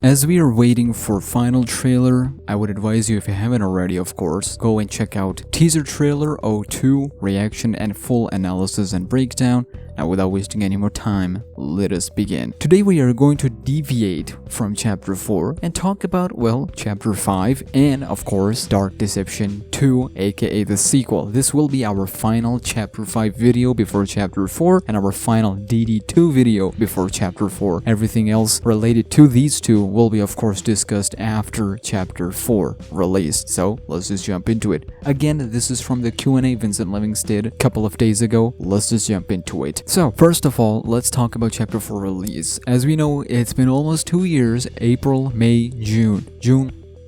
As we are waiting for final trailer, I would advise you, if you haven't already of course, go and check out teaser trailer 02, reaction and full analysis and breakdown. Now without wasting any more time, let us begin. Today we are going to deviate from chapter 4 and talk about, well, chapter 5 and of course Dark Deception 2, aka the sequel. This will be our final chapter 5 video before chapter 4 and our final DD2 video before chapter 4. Everything else related to these two will be of course discussed after chapter 4 released. So let's just jump into it. Again, this is from the Q&A Vincent Lemmings did a couple of days ago. Let's just jump into it. So first of all, let's talk about chapter 4 release. As we know, it's been almost 2 years, April, May, June.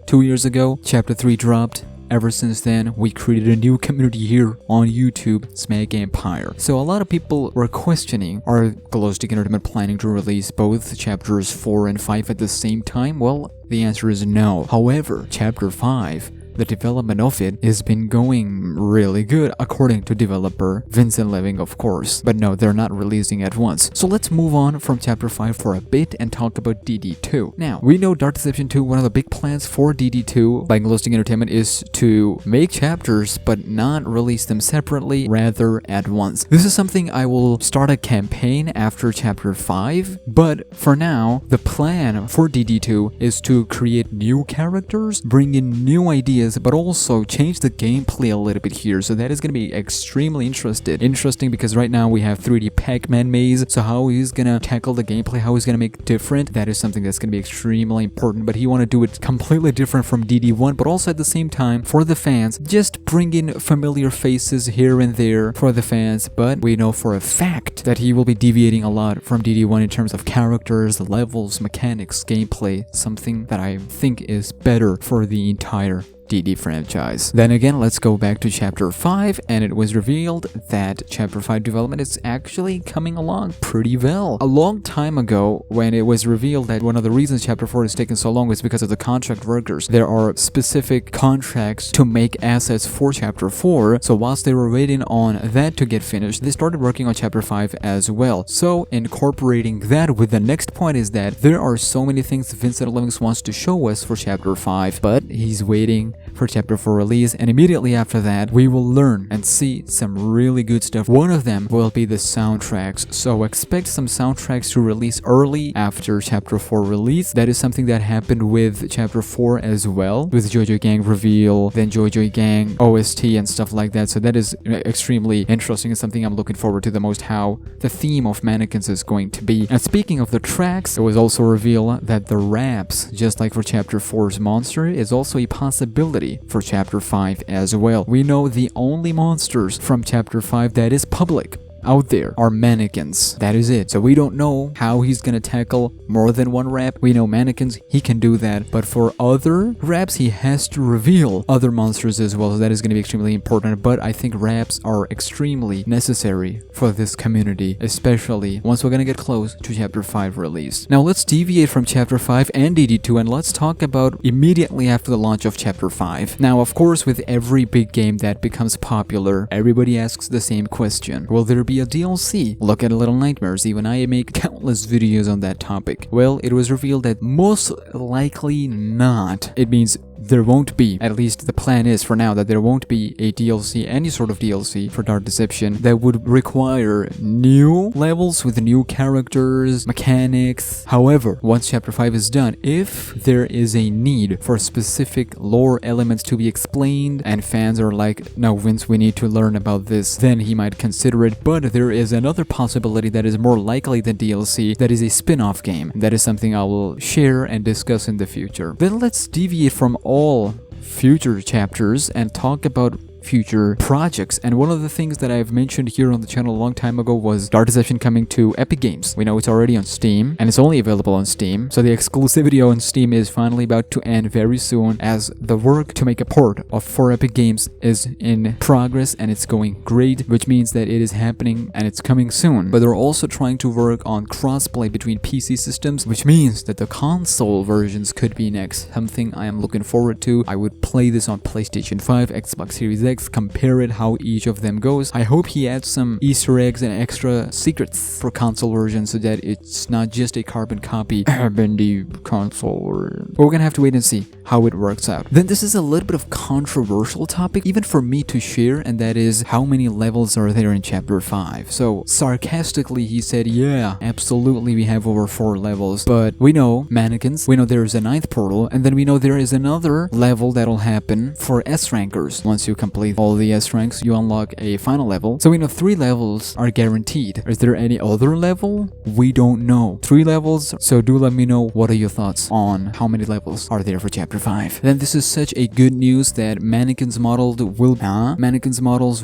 2 years ago, chapter 3 dropped. Ever since then, we created a new community here on YouTube, SmackNPie. So a lot of people were questioning, are Galactic Entertainment planning to release both chapters 4 and 5 at the same time? Well, the answer is no. However, chapter 5, the development of it has been going really good according to developer Vincent Lemmings, of course. But no, they're not releasing at once. So let's move on from chapter 5 for a bit and talk about DD2. Now, we know Dark Deception 2, one of the big plans for DD2 by Galactic Entertainment is to make chapters but not release them separately, rather at once. This is something I will start a campaign after chapter 5, but for now, the plan for DD2 is to create new characters, bring in new ideas, but also change the gameplay a little bit here. So that is going to be extremely interesting because right now we have 3D Pac-Man maze. So how he's going to tackle the gameplay, how he's going to make different, that is something that's going to be extremely important. But he want to do it completely different from DD1, but also at the same time for the fans, just bring in familiar faces here and there for the fans. But we know for a fact that he will be deviating a lot from DD1 in terms of characters, levels, mechanics, gameplay, something that I think is better for the entire DD franchise. Then again, let's go back to chapter 5, and it was revealed that chapter 5 development is actually coming along pretty well. A long time ago, when it was revealed that one of the reasons chapter 4 is taking so long was because of the contract workers. There are specific contracts to make assets for chapter 4, so whilst they were waiting on that to get finished, they started working on chapter 5 as well. So incorporating that with the next point is that there are so many things Vincent Lemmings wants to show us for chapter 5, but he's waiting for chapter 4 release, and immediately after that we will learn and see some really good stuff. One of them will be the soundtracks, so expect some soundtracks to release early after chapter 4 release. That is something that happened with chapter 4 as well, with JoJo Gang reveal, then JoJo Gang OST and stuff like that. So that is extremely interesting and something I'm looking forward to the most, how the theme of Mannequins is going to be. And speaking of the tracks, it was also revealed that the raps, just like for chapter 4's monster, is also a possibility for chapter 5 as well. We know the only monsters from chapter 5 that is public out there are mannequins. That is it. So we don't know how he's gonna tackle more than one rap. We know mannequins, he can do that, but for other raps he has to reveal other monsters as well. So that is gonna be extremely important. But I think raps are extremely necessary for this community, especially once we're gonna get close to chapter 5 release. Now let's deviate from chapter 5 and DD2 and let's talk about immediately after the launch of chapter 5. Now of course, with every big game that becomes popular, everybody asks the same question: will there be a DLC? Look at Little Nightmares, even I make countless videos on that topic. Well, it was revealed that most likely not. It means there won't be, at least the plan is for now, that there won't be a DLC, any sort of DLC for Dark Deception that would require new levels with new characters, mechanics. However, once chapter 5 is done, if there is a need for specific lore elements to be explained and fans are like, no Vince, we need to learn about this, then he might consider it. But there is another possibility that is more likely than DLC, that is a spin-off game. That is something I will share and discuss in the future. Then let's deviate from all future chapters and talk about future projects. And one of the things that I've mentioned here on the channel a long time ago was Dark Deception coming to Epic Games. We know it's already on Steam, and it's only available on Steam, so the exclusivity on Steam is finally about to end very soon, as the work to make a port for Epic Games is in progress and it's going great, which means that it is happening and it's coming soon. But they're also trying to work on crossplay between PC systems, which means that the console versions could be next, something I am looking forward to. I would play this on PlayStation 5, Xbox Series X, compare it how each of them goes. I hope he adds some Easter eggs and extra secrets for console version so that it's not just a carbon copy in the console version. But we're gonna have to wait and see how it works out. Then this is a little bit of controversial topic even for me to share, and that is how many levels are there in chapter 5. So sarcastically he said, yeah, absolutely we have over 4 levels, but we know Mannequins, we know there's a 9th portal, and then we know there is another level that'll happen for S rankers. Once you complete all the S ranks, you unlock a final level. So we know 3 levels are guaranteed. Is there any other level? We don't know. 3 levels, so do let me know what are your thoughts on how many levels are there for chapter 5. Then this is such a good news that Mannequins models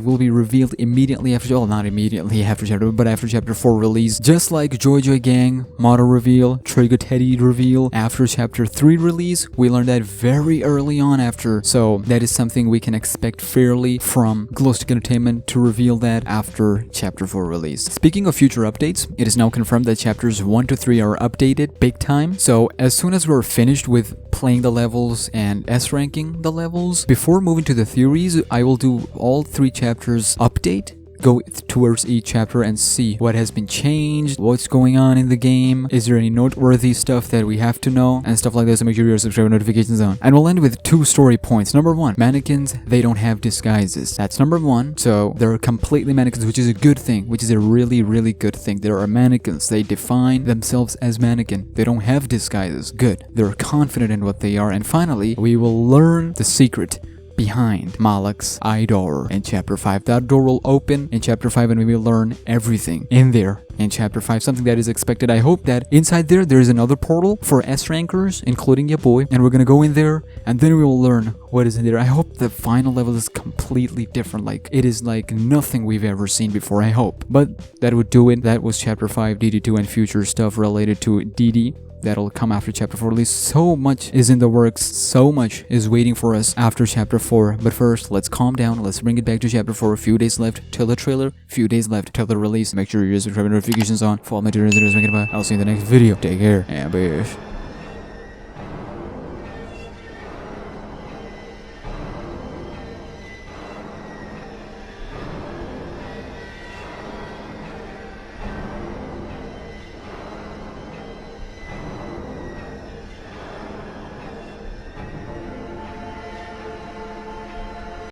will be revealed immediately after, well, not immediately after chapter, but after chapter 4 release. Just like Joy Joy Gang model reveal, Trigger Teddy reveal after chapter 3 release, we learned that very early on after, so that is something we can expect fairly from Glowstick Entertainment to reveal that after chapter 4 release. Speaking of future updates, it is now confirmed that chapters 1 to 3 are updated big time, so as soon as we're finished with playing the levels and S ranking the levels, before moving to the theories, I will do all 3 chapters update, go towards each chapter and see what has been changed, what's going on in the game, is there any noteworthy stuff that we have to know, and stuff like this. So make sure you're subscribed to notifications on. And we'll end with 2 story points. Number 1, Mannequins, they don't have disguises. That's number 1. So they're completely Mannequins, which is a good thing, which is a really, really good thing. There are Mannequins. They define themselves as mannequin. They don't have disguises. Good. They're confident in what they are. And finally, we will learn the secret behind Malak's eye door in chapter 5. That door will open in chapter 5 and we will learn everything in there in chapter 5, something that is expected. I hope that inside there is another portal for S rankers, including your boy, and we're gonna go in there and then we will learn what is in there. I hope the final level is completely different, like it is like nothing we've ever seen before, I hope. But that would do it. That was chapter 5, DD2 and future stuff related to DD. That'll come after chapter 4 release. So much is in the works, so much is waiting for us after chapter 4. But first, let's calm down, let's bring it back to chapter 4. A few days left till the trailer, few days left till the release. Make sure you're subscribing, notifications on, follow my Twitter, MakeNPie. I'll see you in the next video. Take care, and peace.